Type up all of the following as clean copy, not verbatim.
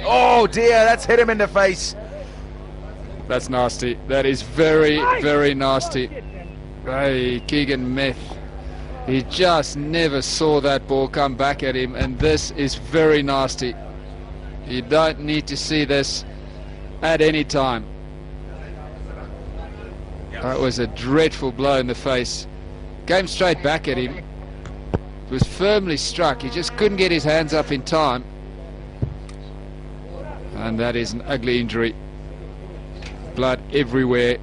Oh dear, that's hit him in the face. That's nasty. That is very, very nasty. Hey, Keegan Meth. He just never saw that ball come back at him, and this is very nasty. You don't need to see this at any time. That was a dreadful blow in the face. Came straight back at him. It was firmly struck. He just couldn't get his hands up in time. And that is an ugly injury. Blood everywhere.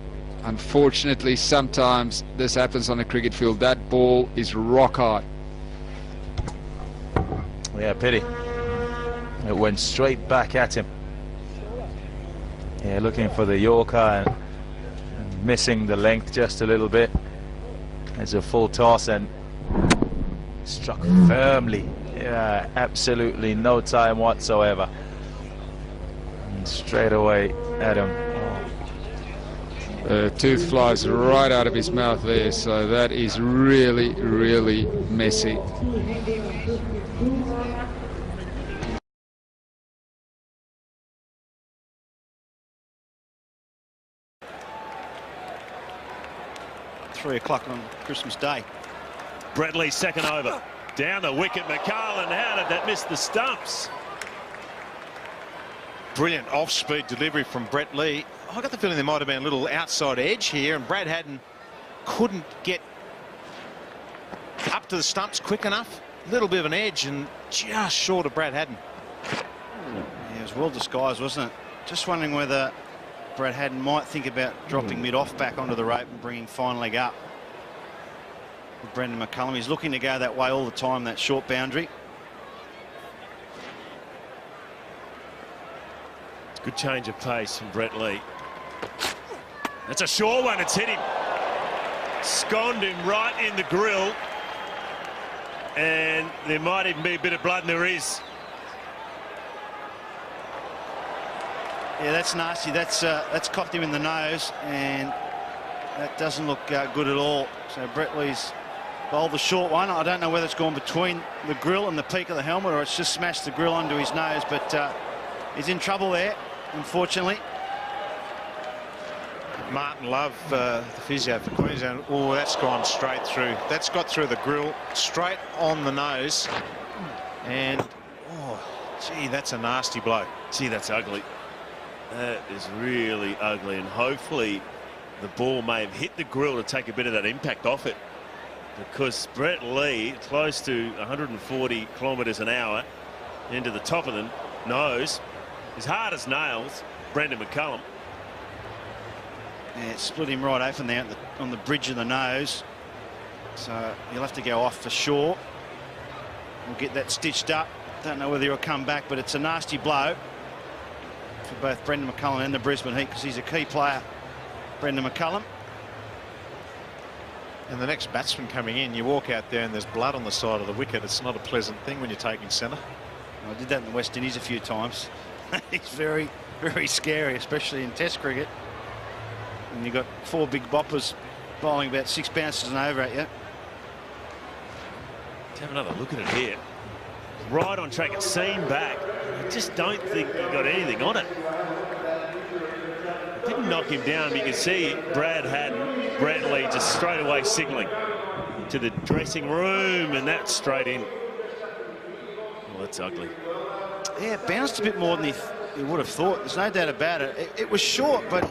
Unfortunately, sometimes this happens on a cricket field. That ball is rock hard. Yeah, pity. It went straight back at him. Yeah, looking for the Yorker and missing the length just a little bit. It's a full toss and struck firmly. Yeah, absolutely no time whatsoever. And straight away at him. The tooth flies right out of his mouth there, so that is really, really messy. Three o'clock on Christmas Day. Brett Lee second over. Down the wicket, McCarlin. How did that miss the stumps? Brilliant off-speed delivery from Brett Lee. I got the feeling there might have been a little outside edge here, and Brad Haddin couldn't get up to the stumps quick enough. A little bit of an edge and just short of Brad Haddin. Yeah, it was well disguised, wasn't it? Just wondering whether Brad Haddin might think about dropping mid-off back onto the rope and bringing fine leg up. With Brendan McCullum, he's looking to go that way all the time, that short boundary. Good change of pace from Brett Lee. That's a sure one. It's hit him. Sconed him right in the grill. And there might even be a bit of blood, and there is. Yeah, that's nasty. That's copped him in the nose, and that doesn't look good at all. So Brett Lee's bowled the short one. I don't know whether it's gone between the grill and the peak of the helmet, or it's just smashed the grill onto his nose, but he's in trouble there, unfortunately. Martin Love, the physio for Queensland. Oh, that's gone straight through. That's got through the grill, straight on the nose. And, oh, gee, that's a nasty blow. Gee, that's ugly. That is really ugly, and hopefully the ball may have hit the grill to take a bit of that impact off it, because Brett Lee, close to 140 kilometres an hour into the top of the nose, as hard as nails, Brendan McCullum. Yeah, it split him right open there on the bridge of the nose. So he'll have to go off for sure. We'll get that stitched up. Don't know whether he'll come back, but it's a nasty blow for both Brendan McCullum and the Brisbane Heat, because he's a key player, Brendan McCullum. And the next batsman coming in, you walk out there and there's blood on the side of the wicket. It's not a pleasant thing when you're taking centre. I did that in the West Indies a few times. It's very, very scary, especially in Test cricket. And you've got four big boppers bowling about 6 bounces and over at you. Let's have another look at it here. Right on track, it's seen back. I just don't think he got anything on it. It didn't knock him down, but you can see Brad Haddin, Brett Lee just straight away signalling to the dressing room, and that's straight in. Well, that's ugly. Yeah, it bounced a bit more than he would have thought. There's no doubt about it. It was short, but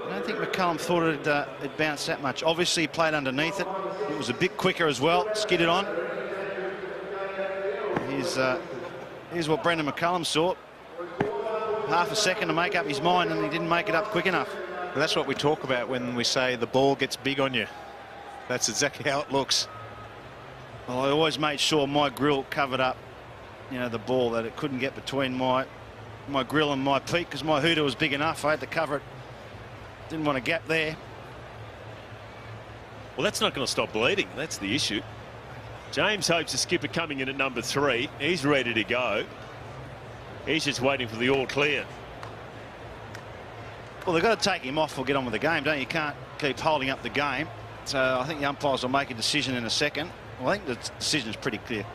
I don't think McCullum thought it bounced that much. Obviously, he played underneath it. It was a bit quicker as well, skidded on. Here's what Brendan McCullum saw. Half a second to make up his mind, and he didn't make it up quick enough. Well, that's what we talk about when we say the ball gets big on you. That's exactly how it looks. Well, I always made sure my grill covered up, you know, the ball, that it couldn't get between my grill and my peak, because my hooter was big enough. I had to cover it. Didn't want a gap there. Well, that's not going to stop bleeding. That's the issue. James Hope's the skipper coming in at number 3. He's ready to go. He's just waiting for the all clear. Well, they've got to take him off or get on with the game, don't you? You can't keep holding up the game. So I think the umpires will make a decision in a second. Well, I think the decision is pretty clear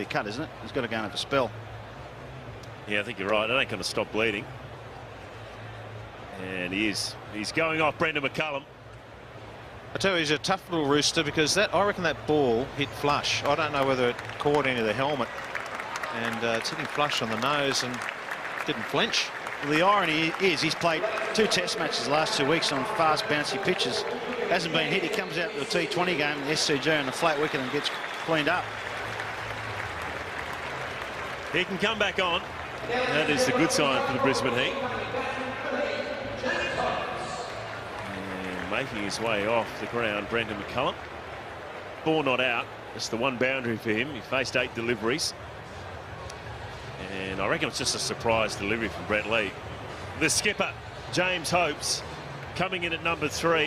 cut, isn't it? He's got to go and have a spell. Yeah, I think you're right. It ain't going to stop bleeding. And he is. He's going off Brendan McCullum. I tell you, he's a tough little rooster because I reckon that ball hit flush. I don't know whether it caught any of the helmet, and it's hitting flush on the nose and didn't flinch. The irony is he's played 2 test matches the last 2 weeks on fast bouncy pitches. Hasn't been hit. He comes out to a T20 game in the SCG on the flat wicket and gets cleaned up. He can come back on. That is the good sign for the Brisbane Heat. And making his way off the ground, Brendan McCullum. Ball not out. Just the one boundary for him. He faced 8 deliveries. And I reckon it's just a surprise delivery from Brett Lee. The skipper, James Hopes, coming in at number 3.